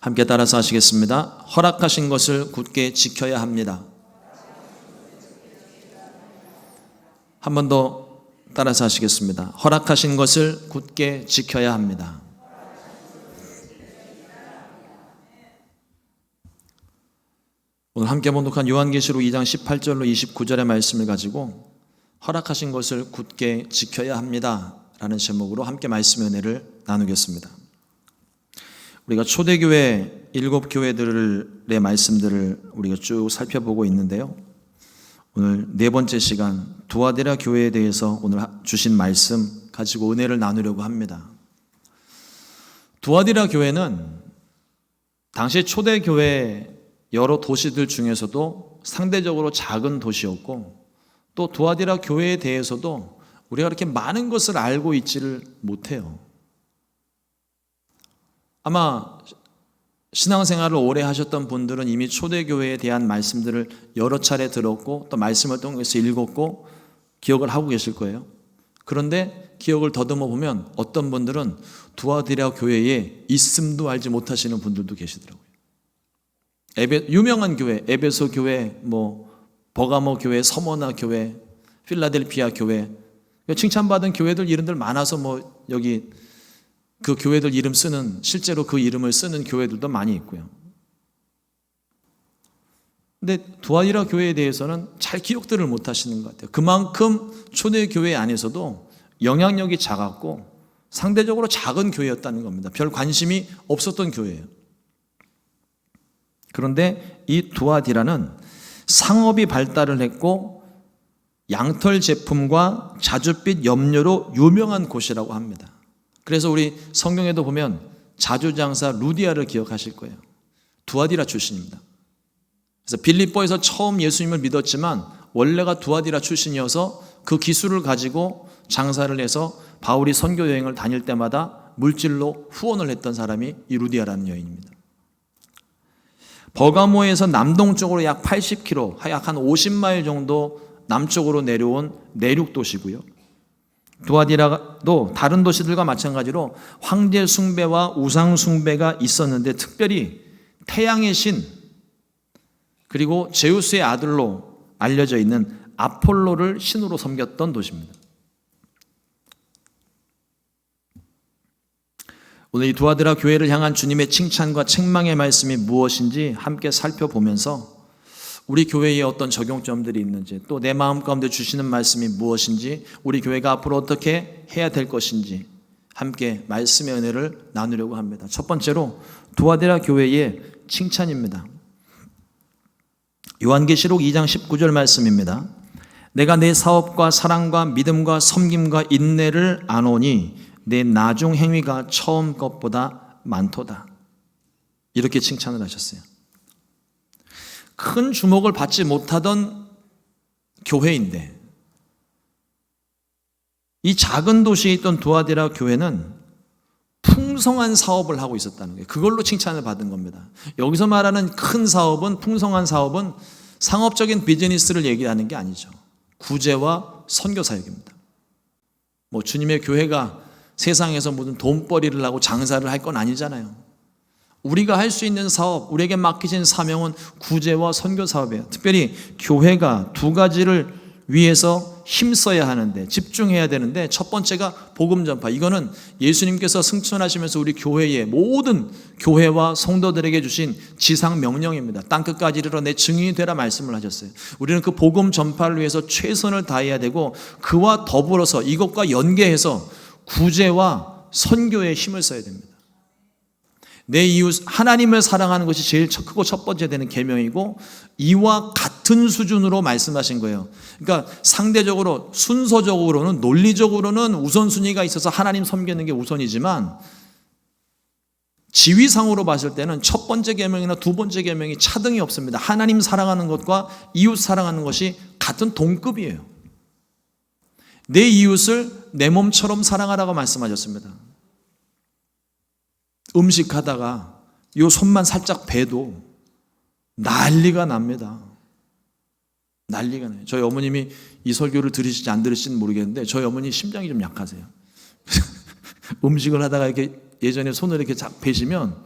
함께 따라서 하시겠습니다. 허락하신 것을 굳게 지켜야 합니다. 한 번 더 따라서 하시겠습니다. 허락하신 것을 굳게 지켜야 합니다. 오늘 함께 봉독한 요한계시록 2장 18절로 29절의 말씀을 가지고 허락하신 것을 굳게 지켜야 합니다 라는 제목으로 함께 말씀의 은혜를 나누겠습니다. 우리가 초대교회 7교회들의 말씀들을 우리가 쭉 살펴보고 있는데요, 오늘 네 번째 시간 두아디라 교회에 대해서 오늘 주신 말씀 가지고 은혜를 나누려고 합니다. 두아디라 교회는 당시 초대교회 여러 도시들 중에서도 상대적으로 작은 도시였고, 또 두아디라 교회에 대해서도 우리가 그렇게 많은 것을 알고 있지를 못해요. 아마 신앙생활을 오래 하셨던 분들은 이미 초대교회에 대한 말씀들을 여러 차례 들었고 또 말씀을 통해서 읽었고 기억을 하고 계실 거예요. 그런데 기억을 더듬어 보면 어떤 분들은 두아디라 교회에 있음도 알지 못하시는 분들도 계시더라고요. 유명한 교회, 에베소 교회, 버가모 교회, 서머나 교회, 필라델피아 교회, 칭찬받은 교회들 이름들 많아서 여기 그 교회들 이름 쓰는, 실제로 그 이름을 쓰는 교회들도 많이 있고요. 근데 두아디라 교회에 대해서는 잘 기억들을 못 하시는 것 같아요. 그만큼 초대교회 안에서도 영향력이 작았고 상대적으로 작은 교회였다는 겁니다. 별 관심이 없었던 교회예요. 그런데 이 두아디라는 상업이 발달을 했고 양털 제품과 자줏빛 염료로 유명한 곳이라고 합니다. 그래서 우리 성경에도 보면 자주장사 루디아를 기억하실 거예요. 두아디라 출신입니다. 그래서 빌립보에서 처음 예수님을 믿었지만 원래가 두아디라 출신이어서 그 기술을 가지고 장사를 해서 바울이 선교 여행을 다닐 때마다 물질로 후원을 했던 사람이 이 루디아라는 여인입니다. 버가모에서 남동쪽으로 약 80km, 약 한 50마일 정도 남쪽으로 내려온 내륙 도시고요. 두아디라도 다른 도시들과 마찬가지로 황제 숭배와 우상 숭배가 있었는데 특별히 태양의 신 그리고 제우스의 아들로 알려져 있는 아폴로를 신으로 섬겼던 도시입니다. 오늘 이 두아디라 교회를 향한 주님의 칭찬과 책망의 말씀이 무엇인지 함께 살펴보면서 우리 교회에 어떤 적용점들이 있는지, 또 내 마음 가운데 주시는 말씀이 무엇인지, 우리 교회가 앞으로 어떻게 해야 될 것인지 함께 말씀의 은혜를 나누려고 합니다. 첫 번째로 두아디라 교회의 칭찬입니다. 요한계시록 2장 19절 말씀입니다. 내가 내 사업과 사랑과 믿음과 섬김과 인내를 아노니 내 나중 행위가 처음 것보다 많도다. 이렇게 칭찬을 하셨어요. 큰 주목을 받지 못하던 교회인데 이 작은 도시에 있던 두아디라 교회는 풍성한 사업을 하고 있었다는 거예요. 그걸로 칭찬을 받은 겁니다. 여기서 말하는 큰 사업은, 풍성한 사업은 상업적인 비즈니스를 얘기하는 게 아니죠. 구제와 선교 사역입니다. 주님의 교회가 세상에서 무슨 돈벌이를 하고 장사를 할 건 아니잖아요. 우리가 할 수 있는 사업, 우리에게 맡기신 사명은 구제와 선교 사업이에요. 특별히 교회가 두 가지를 위해서 힘써야 하는데, 집중해야 되는데, 첫 번째가 복음 전파. 이거는 예수님께서 승천하시면서 우리 교회의 모든 교회와 성도들에게 주신 지상 명령입니다. 땅끝까지 이르러 내 증인이 되라 말씀을 하셨어요. 우리는 그 복음 전파를 위해서 최선을 다해야 되고, 그와 더불어서 이것과 연계해서 구제와 선교에 힘을 써야 됩니다. 내 이웃, 하나님을 사랑하는 것이 제일 크고 첫 번째 되는 계명이고, 이와 같은 수준으로 말씀하신 거예요. 그러니까 상대적으로, 순서적으로는, 논리적으로는 우선순위가 있어서 하나님 섬기는 게 우선이지만 지위상으로 봤을 때는 첫 번째 계명이나 두 번째 계명이 차등이 없습니다. 하나님 사랑하는 것과 이웃 사랑하는 것이 같은 동급이에요. 내 이웃을 내 몸처럼 사랑하라고 말씀하셨습니다. 음식하다가 요 손만 살짝 베도 난리가 납니다. 난리가 나요. 저희 어머님이 이 설교를 들으실지 안 들으실지는 모르겠는데 저희 어머니 심장이 좀 약하세요. 음식을 하다가 이렇게 예전에 손을 이렇게 베시면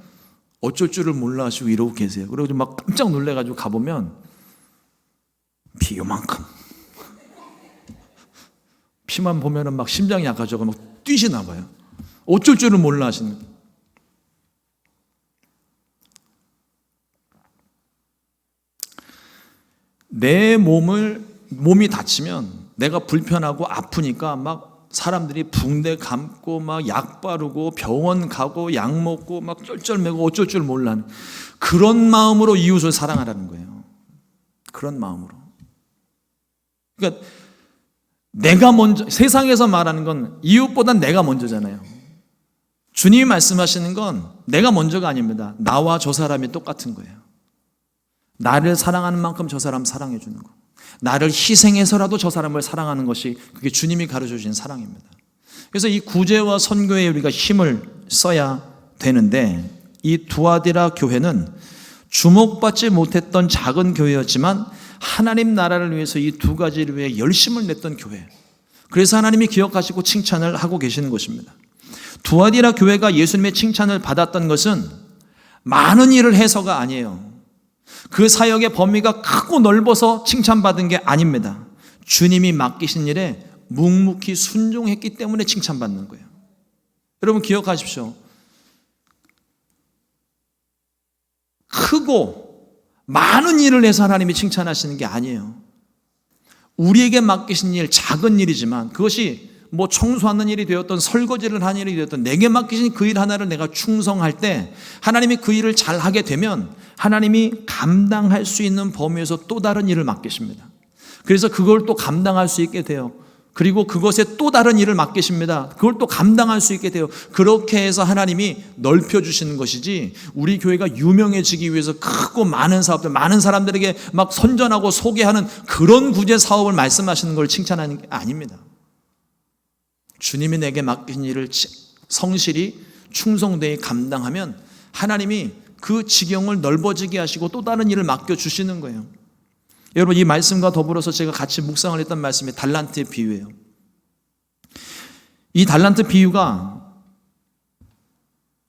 어쩔 줄을 몰라 하시고 이러고 계세요. 그리고 막 깜짝 놀래가지고 가보면 피 요만큼. 피만 보면은 막 심장이 약해져서 막 뛰시나 봐요. 어쩔 줄을 몰라 하시는 거예요. 내 몸이 다치면 내가 불편하고 아프니까 막 사람들이 붕대 감고 막 약 바르고 병원 가고 약 먹고 막 쩔쩔매고 어쩔 줄 몰라 하는 그런 마음으로 이웃을 사랑하라는 거예요. 그런 마음으로. 그러니까 내가 먼저, 세상에서 말하는 건 이웃보단 내가 먼저잖아요. 주님이 말씀하시는 건 내가 먼저가 아닙니다. 나와 저 사람이 똑같은 거예요. 나를 사랑하는 만큼 저 사람 사랑해 주는 거. 나를 희생해서라도 저 사람을 사랑하는 것이 그게 주님이 가르쳐 주신 사랑입니다. 그래서 이 구제와 선교에 우리가 힘을 써야 되는데, 이 두아디라 교회는 주목받지 못했던 작은 교회였지만 하나님 나라를 위해서 이 두 가지를 위해 열심을 냈던 교회. 그래서 하나님이 기억하시고 칭찬을 하고 계시는 것입니다. 두아디라 교회가 예수님의 칭찬을 받았던 것은 많은 일을 해서가 아니에요. 그 사역의 범위가 크고 넓어서 칭찬받은 게 아닙니다. 주님이 맡기신 일에 묵묵히 순종했기 때문에 칭찬받는 거예요. 여러분 기억하십시오. 크고 많은 일을 해서 하나님이 칭찬하시는 게 아니에요. 우리에게 맡기신 일, 작은 일이지만 그것이 뭐 청소하는 일이 되었던 설거지를 하는 일이 되었던 내게 맡기신 그 일 하나를 내가 충성할 때 하나님이 그 일을 잘하게 되면 하나님이 감당할 수 있는 범위에서 또 다른 일을 맡기십니다. 그래서 그걸 또 감당할 수 있게 돼요. 그리고 그것에 또 다른 일을 맡기십니다. 그걸 또 감당할 수 있게 돼요. 그렇게 해서 하나님이 넓혀주시는 것이지, 우리 교회가 유명해지기 위해서 크고 많은 사업들, 많은 사람들에게 막 선전하고 소개하는 그런 구제 사업을 말씀하시는 걸 칭찬하는 게 아닙니다. 주님이 내게 맡긴 일을 성실히 충성되이 감당하면 하나님이 그 지경을 넓어지게 하시고 또 다른 일을 맡겨주시는 거예요. 여러분, 이 말씀과 더불어서 제가 같이 묵상을 했던 말씀이 달란트의 비유예요. 이 달란트 비유가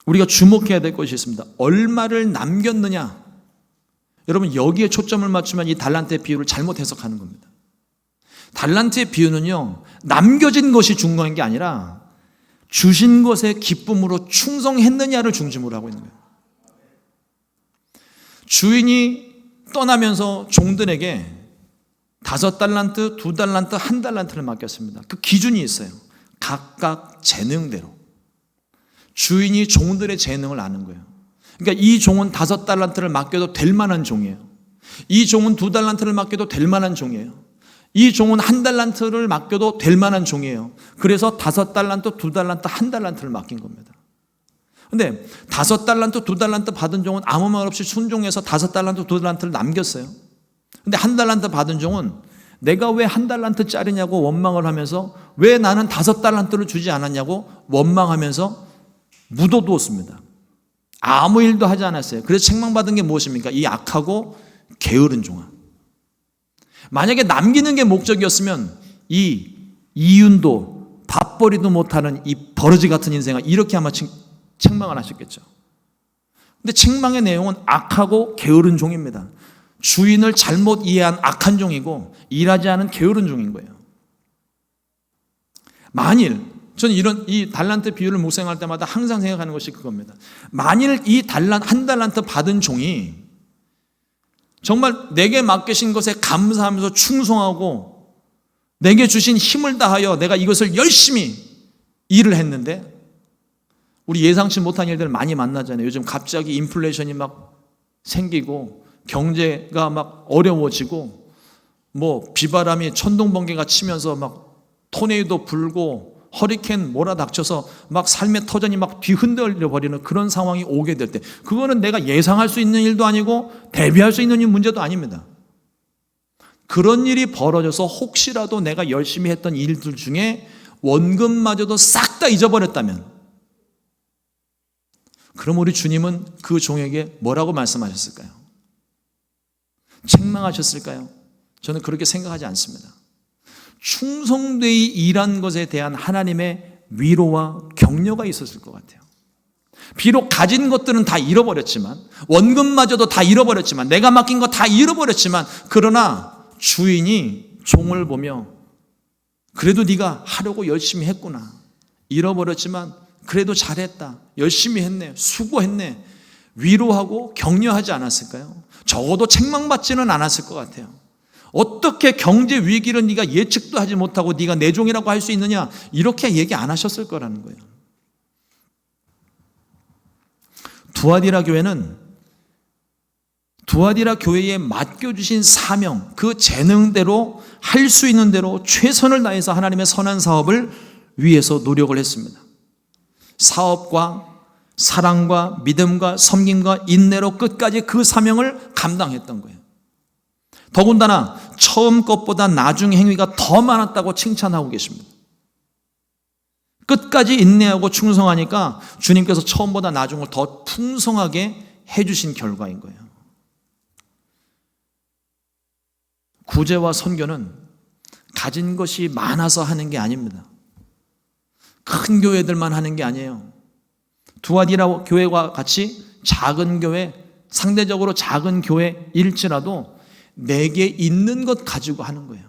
우리가 주목해야 될 것이 있습니다. 얼마를 남겼느냐. 여러분, 여기에 초점을 맞추면 이 달란트의 비유를 잘못 해석하는 겁니다. 달란트의 비유는요, 남겨진 것이 중요한 게 아니라 주신 것의 기쁨으로 충성했느냐를 중심으로 하고 있는 거예요. 주인이 떠나면서 종들에게 5달란트, 2달란트, 1달란트를 맡겼습니다. 그 기준이 있어요. 각각 재능대로. 주인이 종들의 재능을 아는 거예요. 그러니까 이 종은 5달란트를 맡겨도 될 만한 종이에요. 이 종은 2달란트를 맡겨도 될 만한 종이에요. 이 종은 1달란트를 맡겨도 될 만한 종이에요. 그래서 5달란트, 2달란트, 1달란트를 맡긴 겁니다. 근데 5달란트, 2달란트 받은 종은 아무 말 없이 순종해서 5달란트, 2달란트를 남겼어요. 근데 1달란트 받은 종은 내가 왜 1달란트짜리냐고 원망을 하면서 왜 나는 5달란트를 주지 않았냐고 원망하면서 묻어두었습니다. 아무 일도 하지 않았어요. 그래서 책망받은 게 무엇입니까? 이 악하고 게으른 종아. 만약에 남기는 게 목적이었으면 이 이윤도 밥벌이도 못하는 이 버러지 같은 인생아, 이렇게 아마 책망을 하셨겠죠. 근데 책망의 내용은 악하고 게으른 종입니다. 주인을 잘못 이해한 악한 종이고 일하지 않은 게으른 종인 거예요. 만일, 저는 이 달란트 비유를 묵상할 때마다 항상 생각하는 것이 그겁니다. 만일 이 한 달란트 받은 종이 정말 내게 맡기신 것에 감사하면서 충성하고 내게 주신 힘을 다하여 내가 이것을 열심히 일을 했는데, 우리 예상치 못한 일들 많이 만나잖아요. 요즘 갑자기 인플레이션이 막 생기고 경제가 막 어려워지고 뭐 비바람이 천둥번개가 치면서 막 토네이도 불고 허리케인 몰아닥쳐서 막 삶의 터전이 막 뒤흔들려 버리는 그런 상황이 오게 될 때, 그거는 내가 예상할 수 있는 일도 아니고 대비할 수 있는 문제도 아닙니다. 그런 일이 벌어져서 혹시라도 내가 열심히 했던 일들 중에 원금마저도 싹 다 잊어버렸다면, 그럼 우리 주님은 그 종에게 뭐라고 말씀하셨을까요? 책망하셨을까요? 저는 그렇게 생각하지 않습니다. 충성되이 일한 것에 대한 하나님의 위로와 격려가 있었을 것 같아요. 비록 가진 것들은 다 잃어버렸지만, 원금마저도 다 잃어버렸지만, 내가 맡긴 거 다 잃어버렸지만, 그러나 주인이 종을 보며 그래도 네가 하려고 열심히 했구나. 잃어버렸지만 그래도 잘했다. 열심히 했네. 수고했네. 위로하고 격려하지 않았을까요? 적어도 책망받지는 않았을 것 같아요. 어떻게 경제 위기를 네가 예측도 하지 못하고 네가 내 종이라고 할 수 있느냐, 이렇게 얘기 안 하셨을 거라는 거예요. 두아디라 교회에 맡겨주신 사명, 그 재능대로 할 수 있는 대로 최선을 다해서 하나님의 선한 사업을 위해서 노력을 했습니다. 사업과 사랑과 믿음과 섬김과 인내로 끝까지 그 사명을 감당했던 거예요. 더군다나 처음 것보다 나중 행위가 더 많았다고 칭찬하고 계십니다. 끝까지 인내하고 충성하니까 주님께서 처음보다 나중을 더 풍성하게 해주신 결과인 거예요. 구제와 선교는 가진 것이 많아서 하는 게 아닙니다. 큰 교회들만 하는 게 아니에요. 두아디라 교회와 같이 작은 교회, 상대적으로 작은 교회일지라도 내게 있는 것 가지고 하는 거예요.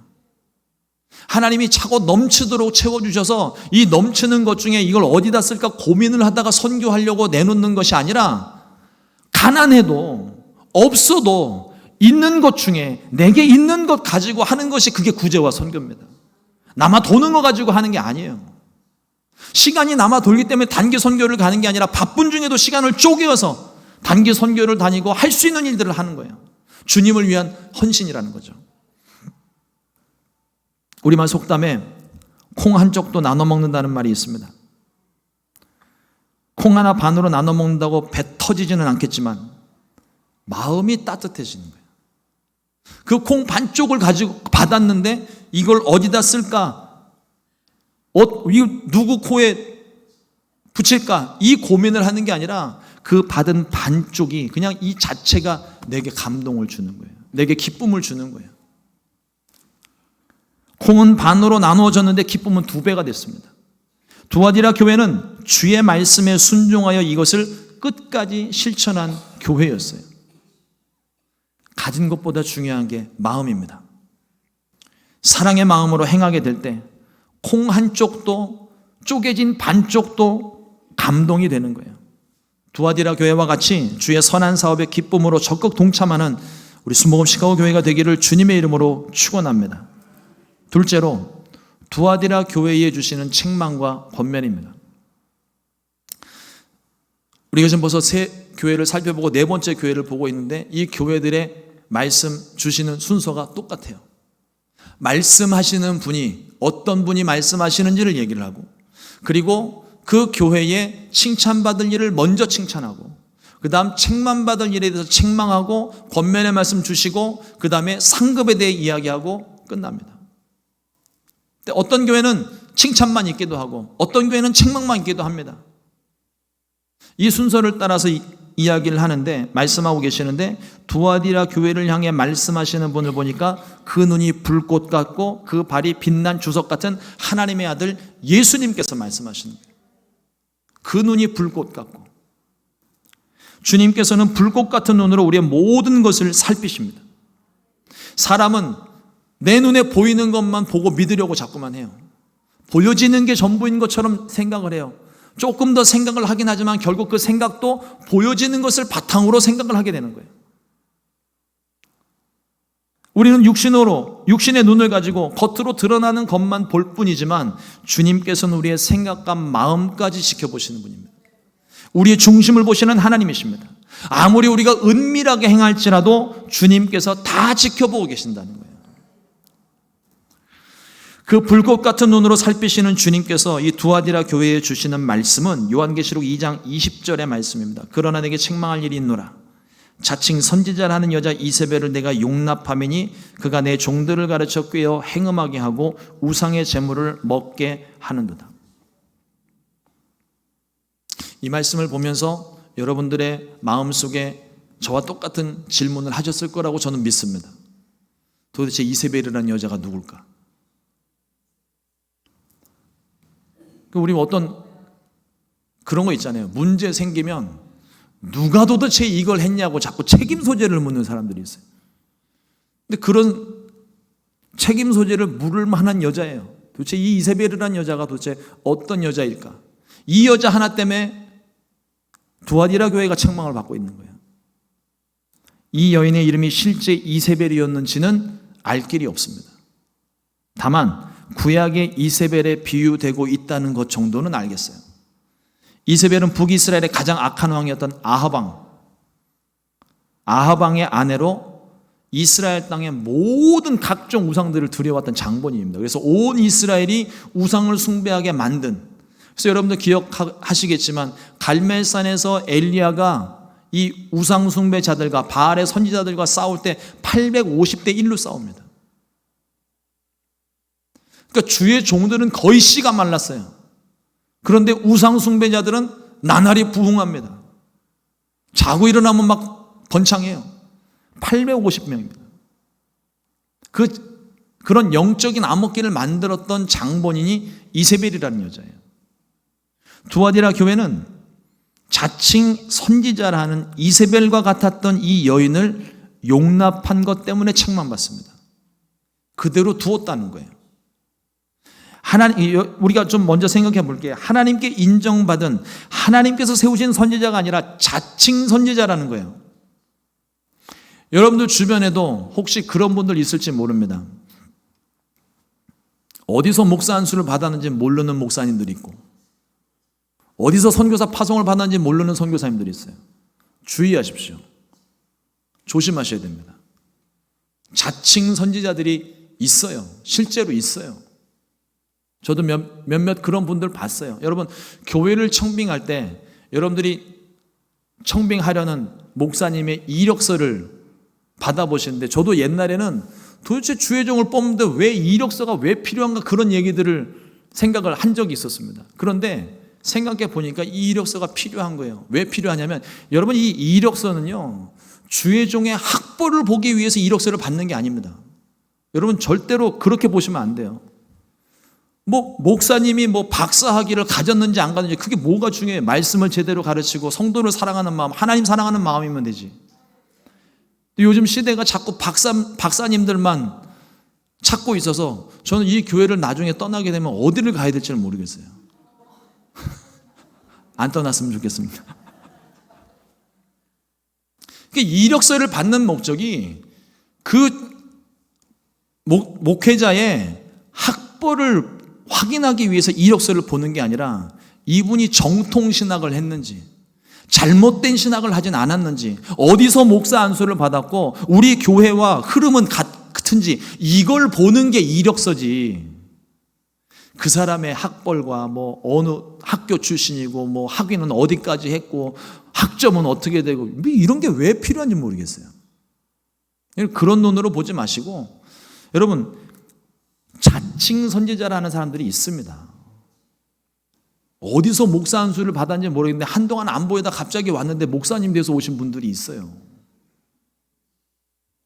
하나님이 차고 넘치도록 채워주셔서 이 넘치는 것 중에 이걸 어디다 쓸까 고민을 하다가 선교하려고 내놓는 것이 아니라, 가난해도 없어도 있는 것 중에 내게 있는 것 가지고 하는 것이, 그게 구제와 선교입니다. 남아 도는 거 가지고 하는 게 아니에요. 시간이 남아 돌기 때문에 단기 선교를 가는 게 아니라 바쁜 중에도 시간을 쪼개어서 단기 선교를 다니고 할 수 있는 일들을 하는 거예요. 주님을 위한 헌신이라는 거죠. 우리말 속담에 콩 한 쪽도 나눠 먹는다는 말이 있습니다. 콩 하나 반으로 나눠 먹는다고 배 터지지는 않겠지만 마음이 따뜻해지는 거예요. 그 콩 반쪽을 가지고 받았는데 이걸 어디다 쓸까? 누구 코에 붙일까? 이 고민을 하는 게 아니라 그 받은 반쪽이 그냥 이 자체가 내게 감동을 주는 거예요. 내게 기쁨을 주는 거예요. 콩은 반으로 나누어졌는데 기쁨은 2배가 됐습니다. 두아디라 교회는 주의 말씀에 순종하여 이것을 끝까지 실천한 교회였어요. 가진 것보다 중요한 게 마음입니다. 사랑의 마음으로 행하게 될 때 콩 한쪽도 쪼개진 반쪽도 감동이 되는 거예요. 두아디라 교회와 같이 주의 선한 사업에 기쁨으로 적극 동참하는 우리 순복음 시카고 교회가 되기를 주님의 이름으로 축원합니다. 둘째로 두아디라 교회에 주시는 책망과 권면입니다. 우리가 지금 벌써 3 교회를 살펴보고 4번째 교회를 보고 있는데 이 교회들의 말씀 주시는 순서가 똑같아요. 말씀하시는 분이 어떤 분이 말씀하시는지를 얘기를 하고, 그리고 그 교회에 칭찬받을 일을 먼저 칭찬하고, 그 다음 책망받을 일에 대해서 책망하고 권면의 말씀 주시고, 그 다음에 상급에 대해 이야기하고 끝납니다. 어떤 교회는 칭찬만 있기도 하고 어떤 교회는 책망만 있기도 합니다. 이 순서를 따라서 이야기를 하는데, 말씀하고 계시는데, 두아디라 교회를 향해 말씀하시는 분을 보니까 그 눈이 불꽃 같고 그 발이 빛난 주석 같은 하나님의 아들 예수님께서 말씀하시는 거예요. 그 눈이 불꽃 같고, 주님께서는 불꽃 같은 눈으로 우리의 모든 것을 살피십니다. 사람은 내 눈에 보이는 것만 보고 믿으려고 자꾸만 해요. 보여지는 게 전부인 것처럼 생각을 해요. 조금 더 생각을 하긴 하지만 결국 그 생각도 보여지는 것을 바탕으로 생각을 하게 되는 거예요. 우리는 육신의 눈을 가지고 겉으로 드러나는 것만 볼 뿐이지만 주님께서는 우리의 생각과 마음까지 지켜보시는 분입니다. 우리의 중심을 보시는 하나님이십니다. 아무리 우리가 은밀하게 행할지라도 주님께서 다 지켜보고 계신다는 거예요. 그 불꽃 같은 눈으로 살피시는 주님께서 이 두아디라 교회에 주시는 말씀은 요한계시록 2장 20절의 말씀입니다. 그러나 내게 책망할 일이 있노라. 자칭 선지자라는 여자 이세벨을 내가 용납하매니 그가 내 종들을 가르쳐 꾀어 행음하게 하고 우상의 제물을 먹게 하는도다. 이 말씀을 보면서 여러분들의 마음속에 저와 똑같은 질문을 하셨을 거라고 저는 믿습니다. 도대체 이세벨이라는 여자가 누굴까? 우리 어떤 그런 거 있잖아요. 문제 생기면 누가 도대체 이걸 했냐고 자꾸 책임 소재를 묻는 사람들이 있어요. 근데 그런 책임 소재를 물을 만한 여자예요. 도대체 이 이세벨이라는 여자가 도대체 어떤 여자일까? 이 여자 하나 때문에 두아디라 교회가 책망을 받고 있는 거예요. 이 여인의 이름이 실제 이세벨이었는지는 알 길이 없습니다. 다만 구약의 이세벨에 비유되고 있다는 것 정도는 알겠어요. 이세벨은 북이스라엘의 가장 악한 왕이었던 아하방의 아내로 이스라엘 땅의 모든 각종 우상들을 들여왔던 장본인입니다. 그래서 온 이스라엘이 우상을 숭배하게 만든, 그래서 여러분들 기억하시겠지만 갈멜산에서 엘리야가 이 우상 숭배자들과 바알의 선지자들과 싸울 때 850대 1로 싸웁니다. 그러니까 주의 종들은 거의 씨가 말랐어요. 그런데 우상 숭배자들은 나날이 부흥합니다. 자고 일어나면 막 번창해요. 850명입니다. 그런 영적인 암흑기를 만들었던 장본인이 이세벨이라는 여자예요. 두아디라 교회는 자칭 선지자라는 이세벨과 같았던 이 여인을 용납한 것 때문에 책망받습니다. 그대로 두었다는 거예요. 우리가 좀 먼저 생각해 볼게요. 하나님께 인정받은, 하나님께서 세우신 선지자가 아니라 자칭 선지자라는 거예요. 여러분들 주변에도 혹시 그런 분들 있을지 모릅니다. 어디서 목사 안수를 받았는지 모르는 목사님들이 있고, 어디서 선교사 파송을 받았는지 모르는 선교사님들이 있어요. 주의하십시오. 조심하셔야 됩니다. 자칭 선지자들이 있어요. 실제로 있어요. 저도 몇몇 그런 분들 봤어요. 여러분, 교회를 청빙할 때 여러분들이 청빙하려는 목사님의 이력서를 받아보시는데, 저도 옛날에는 도대체 주의 종을 뽑는데 왜 이력서가 왜 필요한가, 그런 얘기들을 생각을 한 적이 있었습니다. 그런데 생각해 보니까 이 이력서가 필요한 거예요. 왜 필요하냐면, 여러분, 이 이력서는요, 주의 종의 학벌을 보기 위해서 이력서를 받는 게 아닙니다. 여러분, 절대로 그렇게 보시면 안 돼요. 목사님이 박사학위를 가졌는지 안 가졌는지 그게 뭐가 중요해요? 말씀을 제대로 가르치고 성도를 사랑하는 마음, 하나님 사랑하는 마음이면 되지. 요즘 시대가 자꾸 박사님들만 찾고 있어서 저는 이 교회를 나중에 떠나게 되면 어디를 가야 될지를 모르겠어요. 안 떠났으면 좋겠습니다. 이력서를 받는 목적이 그 목회자의 학벌을 확인하기 위해서 이력서를 보는 게 아니라, 이분이 정통신학을 했는지, 잘못된 신학을 하진 않았는지, 어디서 목사 안수를 받았고 우리 교회와 흐름은 같은지, 이걸 보는 게 이력서지. 그 사람의 학벌과 어느 학교 출신이고 학위는 어디까지 했고 학점은 어떻게 되고, 이런 게 왜 필요한지 모르겠어요. 그런 눈으로 보지 마시고, 여러분, 자칭 선지자라는 사람들이 있습니다. 어디서 목사 안수를 받았는지 모르겠는데 한동안 안 보이다 갑자기 왔는데 목사님 돼서 오신 분들이 있어요.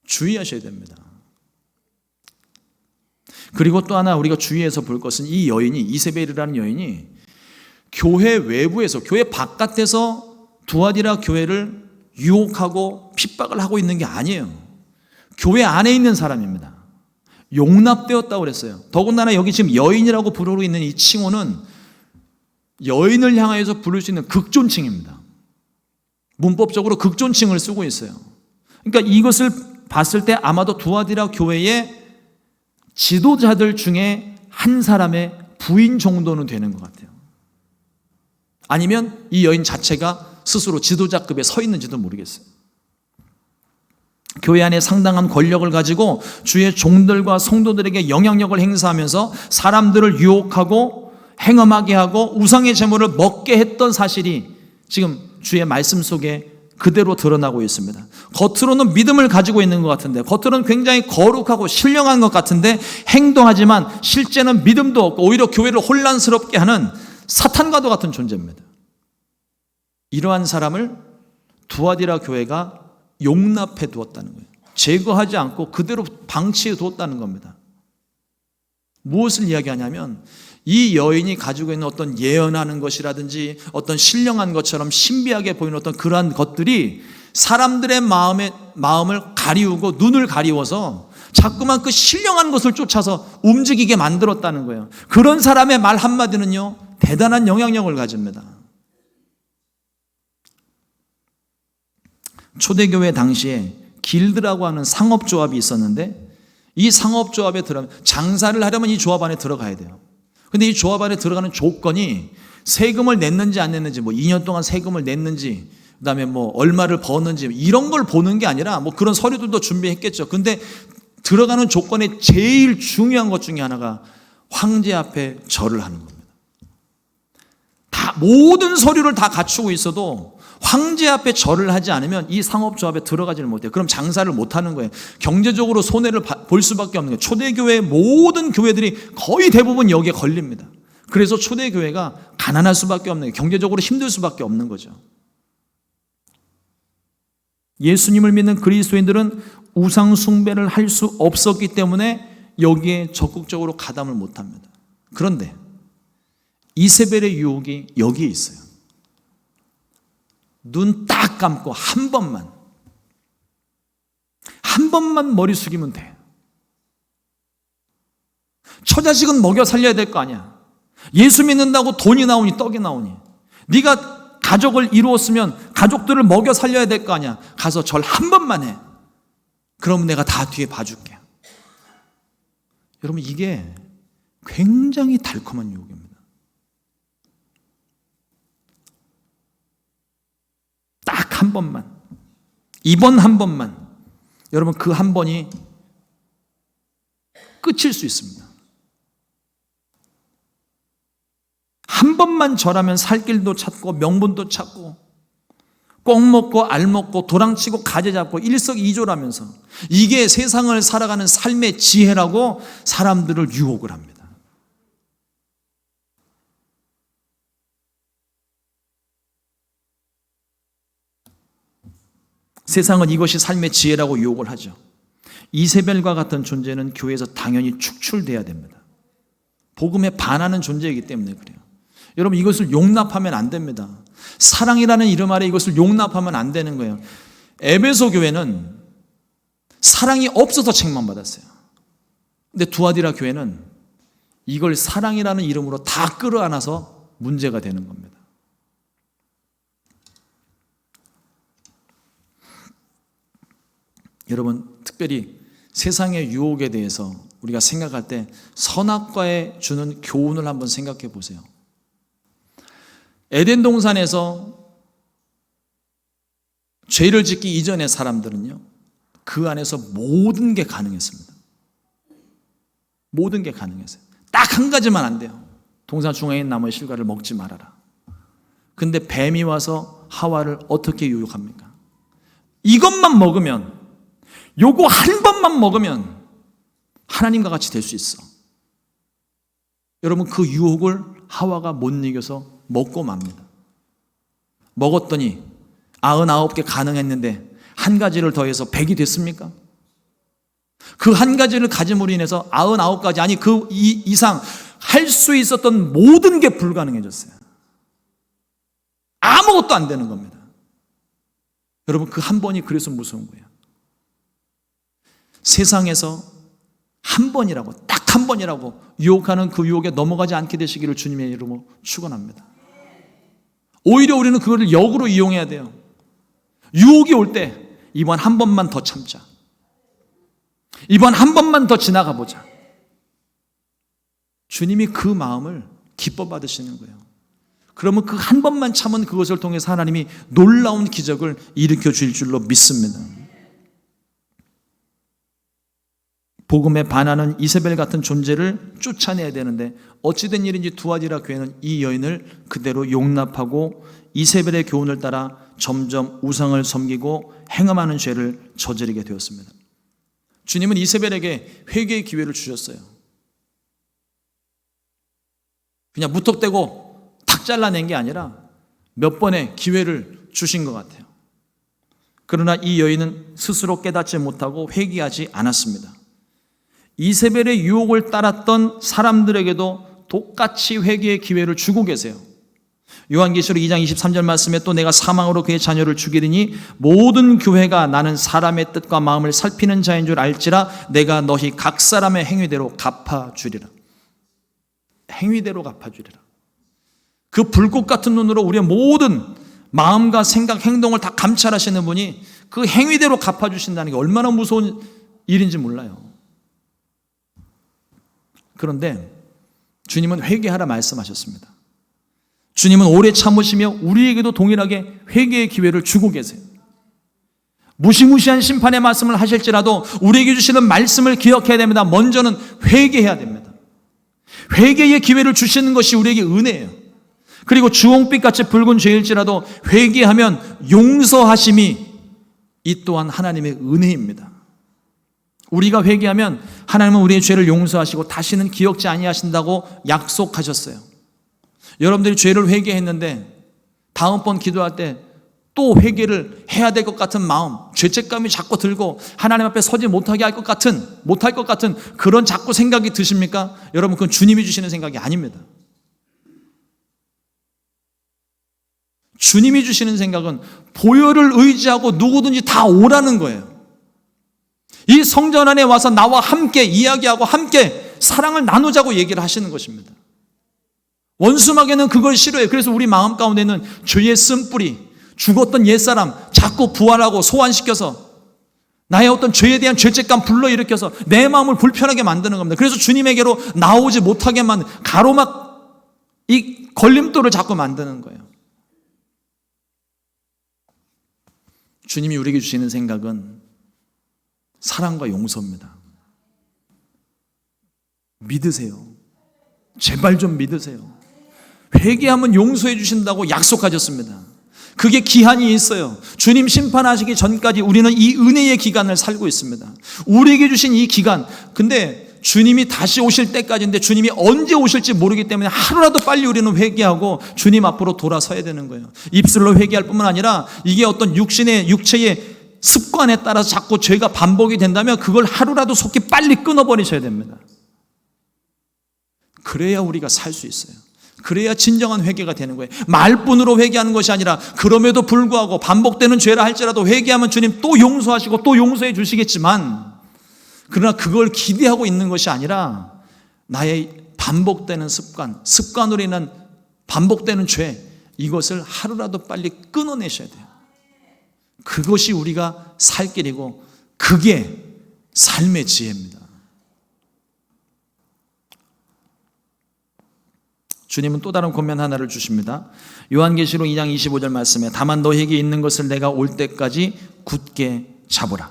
주의하셔야 됩니다. 그리고 또 하나 우리가 주의해서 볼 것은, 이 여인이, 이세벨이라는 여인이 교회 외부에서, 교회 바깥에서 두아디라 교회를 유혹하고 핍박을 하고 있는 게 아니에요. 교회 안에 있는 사람입니다. 용납되었다고 그랬어요. 더군다나 여기 지금 여인이라고 부르고 있는 이 칭호는 여인을 향하여서 부를 수 있는 극존칭입니다. 문법적으로 극존칭을 쓰고 있어요. 그러니까 이것을 봤을 때 아마도 두아디라 교회의 지도자들 중에 한 사람의 부인 정도는 되는 것 같아요. 아니면 이 여인 자체가 스스로 지도자급에 서 있는지도 모르겠어요. 교회 안에 상당한 권력을 가지고 주의 종들과 성도들에게 영향력을 행사하면서 사람들을 유혹하고 행음하게 하고 우상의 제물을 먹게 했던 사실이 지금 주의 말씀 속에 그대로 드러나고 있습니다. 겉으로는 믿음을 가지고 있는 것 같은데, 겉으로는 굉장히 거룩하고 신령한 것 같은데 행동하지만 실제는 믿음도 없고 오히려 교회를 혼란스럽게 하는 사탄과도 같은 존재입니다. 이러한 사람을 두아디라 교회가 용납해 두었다는 거예요. 제거하지 않고 그대로 방치해 두었다는 겁니다. 무엇을 이야기하냐면 이 여인이 가지고 있는 어떤 예언하는 것이라든지 어떤 신령한 것처럼 신비하게 보이는 어떤 그러한 것들이 사람들의 마음을 가리우고 눈을 가리워서 자꾸만 그 신령한 것을 쫓아서 움직이게 만들었다는 거예요. 그런 사람의 말 한마디는요, 대단한 영향력을 가집니다. 초대교회 당시에 길드라고 하는 상업조합이 있었는데 이 상업조합에 들어가면 장사를 하려면 이 조합 안에 들어가야 돼요. 근데 이 조합 안에 들어가는 조건이 세금을 냈는지 안 냈는지, 2년 동안 세금을 냈는지, 그다음에 얼마를 버는지 이런 걸 보는 게 아니라 그런 서류들도 준비했겠죠. 근데 들어가는 조건에 제일 중요한 것 중에 하나가 황제 앞에 절을 하는 겁니다. 다 모든 서류를 다 갖추고 있어도 황제 앞에 절을 하지 않으면 이 상업조합에 들어가지를 못해요. 그럼 장사를 못하는 거예요. 경제적으로 손해를 볼 수밖에 없는 거예요. 초대교회의 모든 교회들이 거의 대부분 여기에 걸립니다. 그래서 초대교회가 가난할 수밖에 없는 거예요. 경제적으로 힘들 수밖에 없는 거죠. 예수님을 믿는 그리스도인들은 우상 숭배를 할 수 없었기 때문에 여기에 적극적으로 가담을 못합니다. 그런데 이세벨의 유혹이 여기에 있어요. 눈 딱 감고 한 번만 머리 숙이면 돼. 처자식은 먹여 살려야 될 거 아니야. 예수 믿는다고 돈이 나오니 떡이 나오니. 네가 가족을 이루었으면 가족들을 먹여 살려야 될 거 아니야. 가서 절 한 번만 해. 그러면 내가 다 뒤에 봐줄게. 여러분, 이게 굉장히 달콤한 유혹입니다. 딱 한 번만, 이번 한 번만, 여러분 그 한 번이 끝일 수 있습니다. 한 번만 절하면 살 길도 찾고 명분도 찾고 꼭 먹고 알 먹고 도랑치고 가재 잡고 일석이조라면서 이게 세상을 살아가는 삶의 지혜라고 사람들을 유혹을 합니다. 세상은 이것이 삶의 지혜라고 유혹을 하죠. 이세벨과 같은 존재는 교회에서 당연히 축출돼야 됩니다. 복음에 반하는 존재이기 때문에 그래요. 여러분, 이것을 용납하면 안 됩니다. 사랑이라는 이름 아래 이것을 용납하면 안 되는 거예요. 에베소 교회는 사랑이 없어서 책망받았어요. 근데 두아디라 교회는 이걸 사랑이라는 이름으로 다 끌어안아서 문제가 되는 겁니다. 여러분, 특별히 세상의 유혹에 대해서 우리가 생각할 때 선악과에 주는 교훈을 한번 생각해 보세요. 에덴 동산에서 죄를 짓기 이전의 사람들은요, 그 안에서 모든 게 가능했습니다. 모든 게 가능했어요. 딱 한 가지만 안 돼요. 동산 중앙에 있는 나무의 실과를 먹지 말아라. 근데 뱀이 와서 하와를 어떻게 유혹합니까? 이것만 먹으면, 요거 한 번만 먹으면 하나님과 같이 될 수 있어. 여러분, 그 유혹을 하와가 못 이겨서 먹고 맙니다. 먹었더니 99개 가능했는데 한 가지를 더해서 100이 됐습니까? 그 한 가지를 가짐으로 인해서 99가지, 아니 그 이상 할 수 있었던 모든 게 불가능해졌어요. 아무것도 안 되는 겁니다. 여러분, 그 한 번이 그래서 무서운 거예요. 세상에서 한 번이라고, 딱 한 번이라고 유혹하는 그 유혹에 넘어가지 않게 되시기를 주님의 이름으로 축원합니다. 오히려 우리는 그거를 역으로 이용해야 돼요. 유혹이 올 때 이번 한 번만 더 참자. 이번 한 번만 더 지나가 보자. 주님이 그 마음을 기뻐 받으시는 거예요. 그러면 그 한 번만 참은 그것을 통해서 하나님이 놀라운 기적을 일으켜 주실 줄로 믿습니다. 복음에 반하는 이세벨 같은 존재를 쫓아내야 되는데 어찌된 일인지 두아디라 교회는 이 여인을 그대로 용납하고 이세벨의 교훈을 따라 점점 우상을 섬기고 행함하는 죄를 저지르게 되었습니다. 주님은 이세벨에게 회개의 기회를 주셨어요. 그냥 무턱대고 탁 잘라낸 게 아니라 몇 번의 기회를 주신 것 같아요. 그러나 이 여인은 스스로 깨닫지 못하고 회개하지 않았습니다. 이세벨의 유혹을 따랐던 사람들에게도 똑같이 회개의 기회를 주고 계세요. 요한계시록 2장 23절 말씀에 또 내가 사망으로 그의 자녀를 죽이리니 모든 교회가 나는 사람의 뜻과 마음을 살피는 자인 줄 알지라 내가 너희 각 사람의 행위대로 갚아주리라. 행위대로 갚아주리라. 그 불꽃 같은 눈으로 우리의 모든 마음과 생각, 행동을 다 감찰하시는 분이 그 행위대로 갚아주신다는 게 얼마나 무서운 일인지 몰라요. 그런데 주님은 회개하라 말씀하셨습니다. 주님은 오래 참으시며 우리에게도 동일하게 회개의 기회를 주고 계세요. 무시무시한 심판의 말씀을 하실지라도 우리에게 주시는 말씀을 기억해야 됩니다. 먼저는 회개해야 됩니다. 회개의 기회를 주시는 것이 우리에게 은혜예요. 그리고 주홍빛같이 붉은 죄일지라도 회개하면 용서하심이 이 또한 하나님의 은혜입니다. 우리가 회개하면 하나님은 우리의 죄를 용서하시고 다시는 기억지 아니하신다고 약속하셨어요. 여러분들이 죄를 회개했는데 다음번 기도할 때 또 회개를 해야 될 것 같은 마음, 죄책감이 자꾸 들고 하나님 앞에 서지 못하게 못할 것 같은 그런 자꾸 생각이 드십니까? 여러분, 그건 주님이 주시는 생각이 아닙니다. 주님이 주시는 생각은 보혈을 의지하고 누구든지 다 오라는 거예요. 이 성전 안에 와서 나와 함께 이야기하고 함께 사랑을 나누자고 얘기를 하시는 것입니다. 원수마귀는 그걸 싫어해요. 그래서 우리 마음 가운데는 죄의 쓴뿌리, 죽었던 옛사람 자꾸 부활하고 소환시켜서 나의 어떤 죄에 대한 죄책감 불러일으켜서 내 마음을 불편하게 만드는 겁니다. 그래서 주님에게로 나오지 못하게 만든 가로막 이 걸림돌을 자꾸 만드는 거예요. 주님이 우리에게 주시는 생각은 사랑과 용서입니다. 믿으세요. 제발 좀 믿으세요. 회개하면 용서해 주신다고 약속하셨습니다. 그게 기한이 있어요. 주님 심판하시기 전까지 우리는 이 은혜의 기간을 살고 있습니다. 우리에게 주신 이 기간, 근데 주님이 다시 오실 때까지인데 주님이 언제 오실지 모르기 때문에 하루라도 빨리 우리는 회개하고 주님 앞으로 돌아서야 되는 거예요. 입술로 회개할 뿐만 아니라 이게 어떤 육체의 습관에 따라서 자꾸 죄가 반복이 된다면 그걸 하루라도 속히 빨리 끊어버리셔야 됩니다. 그래야 우리가 살 수 있어요. 그래야 진정한 회개가 되는 거예요. 말뿐으로 회개하는 것이 아니라 그럼에도 불구하고 반복되는 죄라 할지라도 회개하면 주님 또 용서하시고 또 용서해 주시겠지만, 그러나 그걸 기대하고 있는 것이 아니라 나의 반복되는 습관으로 인한 반복되는 죄, 이것을 하루라도 빨리 끊어내셔야 돼요. 그것이 우리가 살 길이고 그게 삶의 지혜입니다. 주님은 또 다른 권면 하나를 주십니다. 요한계시록 2장 25절 말씀에 다만 너희에게 있는 것을 내가 올 때까지 굳게 잡으라.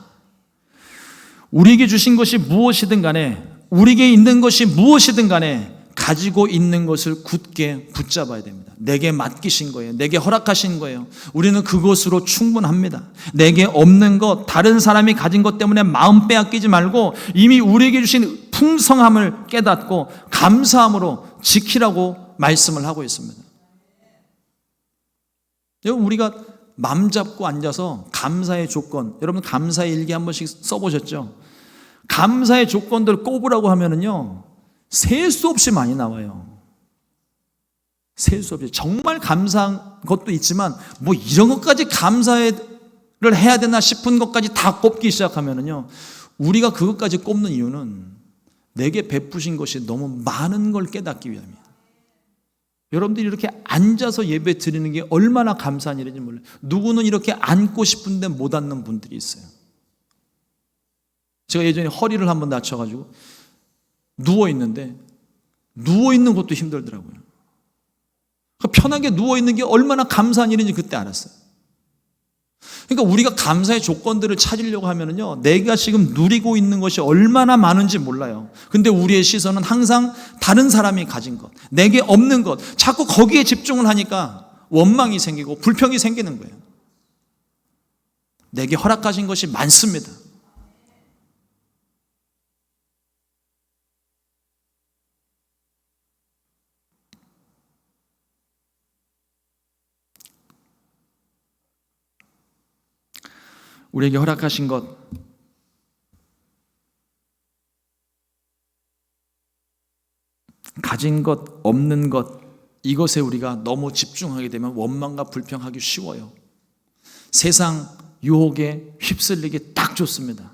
우리에게 주신 것이 무엇이든 간에, 우리에게 있는 것이 무엇이든 간에 가지고 있는 것을 굳게 붙잡아야 됩니다. 내게 맡기신 거예요. 내게 허락하신 거예요. 우리는 그것으로 충분합니다. 내게 없는 것, 다른 사람이 가진 것 때문에 마음 빼앗기지 말고 이미 우리에게 주신 풍성함을 깨닫고 감사함으로 지키라고 말씀을 하고 있습니다. 여러분, 우리가 맘 잡고 앉아서 감사의 조건, 여러분 감사의 일기 한 번씩 써보셨죠? 감사의 조건들 꼽으라고 하면은요, 셀 수 없이 많이 나와요. 셀 수 없이. 정말 감사한 것도 있지만 뭐 이런 것까지 감사를 해야 되나 싶은 것까지 다 꼽기 시작하면은요, 우리가 그것까지 꼽는 이유는 내게 베푸신 것이 너무 많은 걸 깨닫기 위함이에요. 여러분들이 이렇게 앉아서 예배 드리는 게 얼마나 감사한 일인지 몰라요. 누구는 이렇게 앉고 싶은데 못 앉는 분들이 있어요. 제가 예전에 허리를 한번 다쳐가지고 누워있는데 누워있는 것도 힘들더라고요. 편하게 누워있는 게 얼마나 감사한 일인지 그때 알았어요. 그러니까 우리가 감사의 조건들을 찾으려고 하면은요, 내가 지금 누리고 있는 것이 얼마나 많은지 몰라요. 근데 우리의 시선은 항상 다른 사람이 가진 것, 내게 없는 것, 자꾸 거기에 집중을 하니까 원망이 생기고 불평이 생기는 거예요. 내게 허락하신 것이 많습니다. 우리에게 허락하신 것, 가진 것, 없는 것, 이것에 우리가 너무 집중하게 되면 원망과 불평하기 쉬워요. 세상 유혹에 휩쓸리기 딱 좋습니다.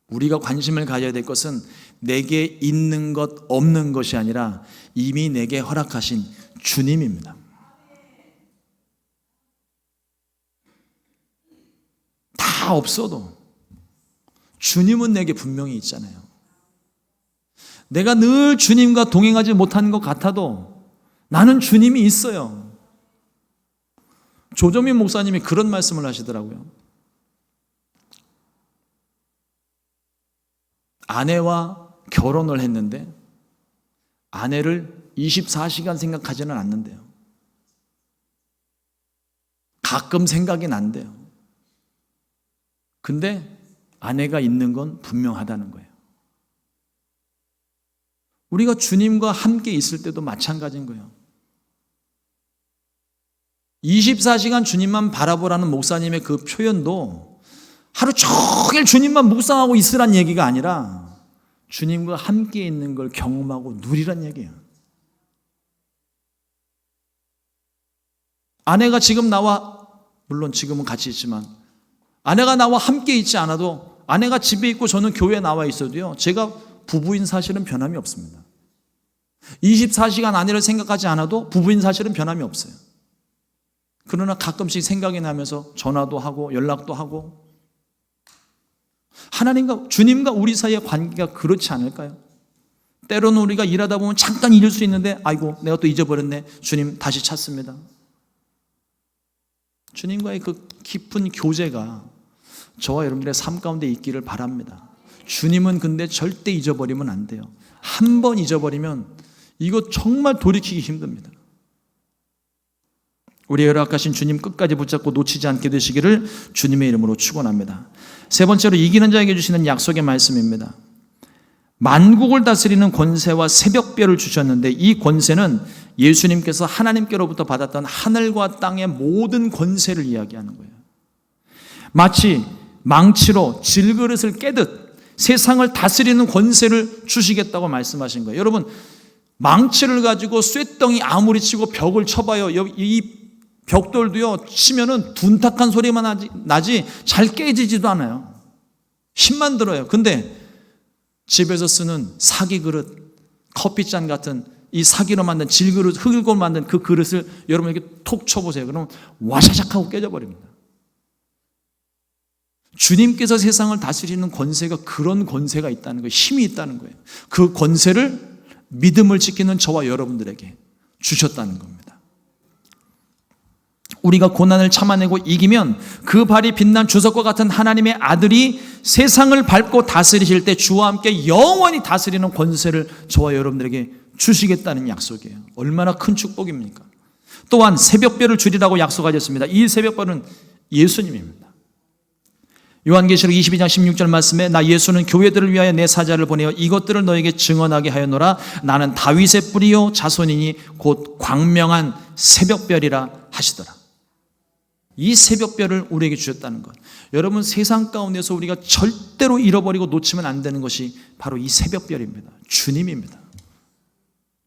우리가 관심을 가져야 될 것은 내게 있는 것, 없는 것이 아니라 이미 내게 허락하신 주님입니다. 다 없어도 주님은 내게 분명히 있잖아요. 내가 늘 주님과 동행하지 못하는 것 같아도 나는 주님이 있어요. 조정민 목사님이 그런 말씀을 하시더라고요. 아내와 결혼을 했는데 아내를 24시간 생각하지는 않는데요. 가끔 생각이 난대요. 근데 아내가 있는 건 분명하다는 거예요. 우리가 주님과 함께 있을 때도 마찬가지인 거예요. 24시간 주님만 바라보라는 목사님의 그 표현도 하루 종일 주님만 묵상하고 있으란 얘기가 아니라 주님과 함께 있는 걸 경험하고 누리란 얘기예요. 아내가 지금 나와, 물론 지금은 같이 있지만 아내가 나와 함께 있지 않아도 아내가 집에 있고 저는 교회에 나와 있어도요, 제가 부부인 사실은 변함이 없습니다. 24시간 아내를 생각하지 않아도 부부인 사실은 변함이 없어요. 그러나 가끔씩 생각이 나면서 전화도 하고 연락도 하고, 하나님과 주님과 우리 사이의 관계가 그렇지 않을까요? 때로는 우리가 일하다 보면 잠깐 잊을 수 있는데 아이고 내가 또 잊어버렸네. 주님 다시 찾습니다. 주님과의 그 깊은 교제가 저와 여러분들의 삶 가운데 있기를 바랍니다. 주님은 근데 절대 잊어버리면 안 돼요. 한 번 잊어버리면 이거 정말 돌이키기 힘듭니다. 우리 허락하신 주님 끝까지 붙잡고 놓치지 않게 되시기를 주님의 이름으로 축원합니다. 세 번째로 이기는 자에게 주시는 약속의 말씀입니다. 만국을 다스리는 권세와 새벽별을 주셨는데 이 권세는 예수님께서 하나님께로부터 받았던 하늘과 땅의 모든 권세를 이야기하는 거예요. 마치 망치로 질그릇을 깨듯 세상을 다스리는 권세를 주시겠다고 말씀하신 거예요. 여러분, 망치를 가지고 쇳덩이 아무리 치고 벽을 쳐봐요. 이 벽돌도요, 치면은 둔탁한 소리만 나지 잘 깨지지도 않아요. 힘만 들어요. 근데 집에서 쓰는 사기 그릇, 커피잔 같은 이 사기로 만든 질그릇, 흙으로 만든 그 그릇을 여러분 이렇게 톡 쳐보세요. 그러면 와샤샥 하고 깨져버립니다. 주님께서 세상을 다스리는 권세가 그런 권세가 있다는 거예요. 힘이 있다는 거예요. 그 권세를 믿음을 지키는 저와 여러분들에게 주셨다는 겁니다. 우리가 고난을 참아내고 이기면 그 발이 빛난 주석과 같은 하나님의 아들이 세상을 밟고 다스리실 때 주와 함께 영원히 다스리는 권세를 저와 여러분들에게 주시겠다는 약속이에요. 얼마나 큰 축복입니까? 또한 새벽별을 주리라고 약속하셨습니다. 이 새벽별은 예수님입니다. 요한계시록 22장 16절 말씀에 나 예수는 교회들을 위하여 내 사자를 보내어 이것들을 너에게 증언하게 하였노라. 나는 다윗의 뿌리요 자손이니 곧 광명한 새벽별이라 하시더라. 이 새벽별을 우리에게 주셨다는 것. 여러분, 세상 가운데서 우리가 절대로 잃어버리고 놓치면 안 되는 것이 바로 이 새벽별입니다. 주님입니다.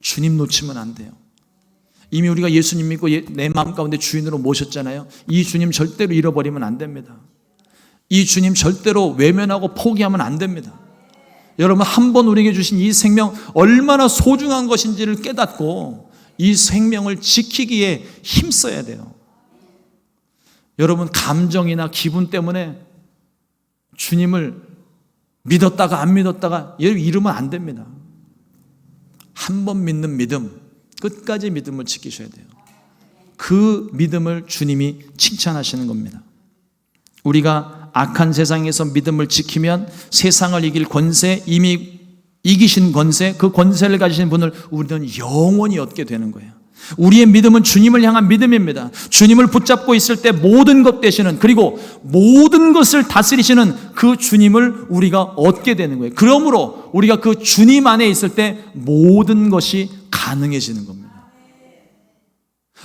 주님 놓치면 안 돼요. 이미 우리가 예수님 믿고 내 마음 가운데 주인으로 모셨잖아요. 이 주님 절대로 잃어버리면 안 됩니다. 이 주님 절대로 외면하고 포기하면 안 됩니다. 여러분, 한 번 우리에게 주신 이 생명 얼마나 소중한 것인지를 깨닫고 이 생명을 지키기에 힘써야 돼요. 여러분, 감정이나 기분 때문에 주님을 믿었다가 안 믿었다가 이러면 안 됩니다. 한 번 믿는 믿음, 끝까지 믿음을 지키셔야 돼요. 그 믿음을 주님이 칭찬하시는 겁니다. 우리가 악한 세상에서 믿음을 지키면 세상을 이길 권세, 이미 이기신 권세, 그 권세를 가지신 분을 우리는 영원히 얻게 되는 거예요. 우리의 믿음은 주님을 향한 믿음입니다. 주님을 붙잡고 있을 때 모든 것 되시는, 그리고 모든 것을 다스리시는 그 주님을 우리가 얻게 되는 거예요. 그러므로 우리가 그 주님 안에 있을 때 모든 것이 가능해지는 겁니다.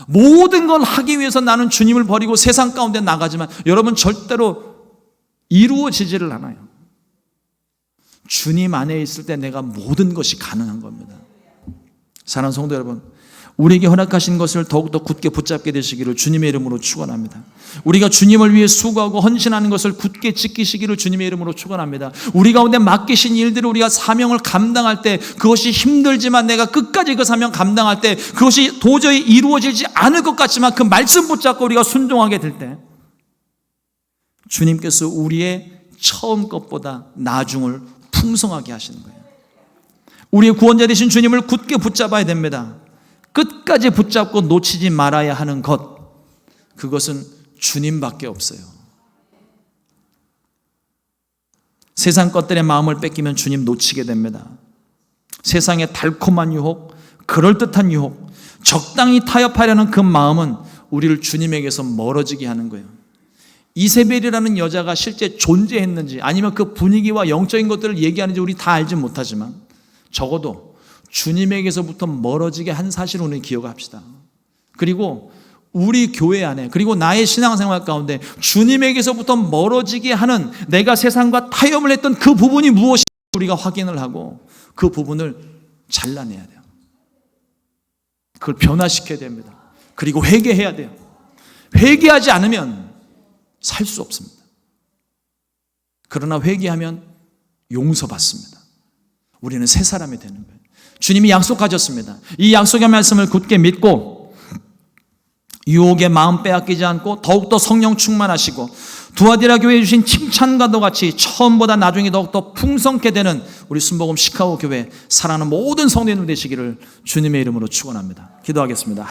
모든 걸 하기 위해서 나는 주님을 버리고 세상 가운데 나가지만 여러분, 절대로 이루어지지를 않아요. 주님 안에 있을 때 내가 모든 것이 가능한 겁니다. 사랑하는 성도 여러분, 우리에게 허락하신 것을 더욱더 굳게 붙잡게 되시기를 주님의 이름으로 축원합니다. 우리가 주님을 위해 수고하고 헌신하는 것을 굳게 지키시기를 주님의 이름으로 축원합니다. 우리 가운데 맡기신 일들을 우리가 사명을 감당할 때, 그것이 힘들지만 내가 끝까지 그 사명 감당할 때 그것이 도저히 이루어지지 않을 것 같지만 그 말씀 붙잡고 우리가 순종하게 될 때 주님께서 우리의 처음 것보다 나중을 풍성하게 하시는 거예요. 우리의 구원자 되신 주님을 굳게 붙잡아야 됩니다. 끝까지 붙잡고 놓치지 말아야 하는 것, 그것은 주님밖에 없어요. 세상 것들의 마음을 뺏기면 주님 놓치게 됩니다. 세상의 달콤한 유혹, 그럴듯한 유혹, 적당히 타협하려는 그 마음은 우리를 주님에게서 멀어지게 하는 거예요. 이세벨이라는 여자가 실제 존재했는지 아니면 그 분위기와 영적인 것들을 얘기하는지 우리 다 알지 못하지만 적어도 주님에게서부터 멀어지게 한 사실을 우리는 기억합시다. 그리고 우리 교회 안에, 그리고 나의 신앙생활 가운데 주님에게서부터 멀어지게 하는, 내가 세상과 타협을 했던 그 부분이 무엇인지 우리가 확인을 하고 그 부분을 잘라내야 돼요. 그걸 변화시켜야 됩니다. 그리고 회개해야 돼요. 회개하지 않으면 살 수 없습니다. 그러나 회개하면 용서받습니다. 우리는 새 사람이 되는 거예요. 주님이 약속하셨습니다. 이 약속의 말씀을 굳게 믿고 유혹의 마음 빼앗기지 않고 더욱더 성령 충만하시고 두아디라 교회에 주신 칭찬과도 같이 처음보다 나중에 더욱더 풍성케 되는 우리 순복음 시카고 교회 사랑하는 모든 성도님들 되시기를 주님의 이름으로 축원합니다. 기도하겠습니다.